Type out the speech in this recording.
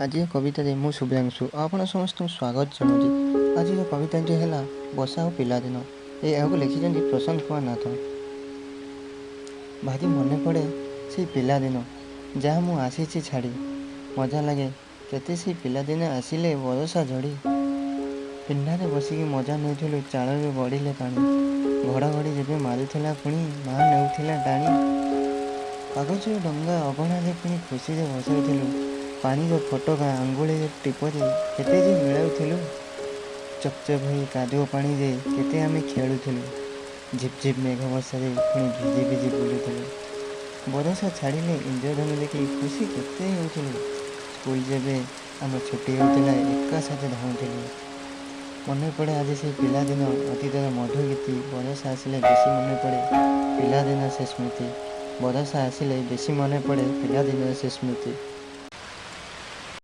आज कविता मु शुभ्रांशु आपण समस्त स्वागत जनाऊँ। आज कविताटी है बसा और पिलादिन। यह लिखिं प्रशांत कुमार नाथ। भारी मन पड़े से पिलादिन जहाँ मु आसी छाड़ी। मजा लगे केते से पिलादिन आसिले बरसा झड़ी। पिंडारे बसिकी मजा नौलु चाल बढ़िले पानी। घड़घड़ी जेबे मारुला पुणी माँ नेउथिला टाणी। कागज डंगा अगणारे पुणी खुशी से भसाउथिलु। पानी फटका आंगुली टिपरे केते जे मिलाउथिलु। चकचक होई कादुओ पानी जे केते आमे खेलुथिलु। झिपझिप मेघ वर्षा पुणी भिजी भिजी बुलुथिलु। बरसा छाड़िले इंद्रधनु देखी खुशी केते होउथिलु। स्कूल जेबे आम छुट्टी होउथिला एका साथे धाउथिलु। मन पड़े आज से पिलादिन अतीतर मधु गीति। बरसा आसिले बेसी मन पड़े पिलादिन से स्मृति। बरसा आसिले बेसी मन पड़े पिलादिन से स्मृति।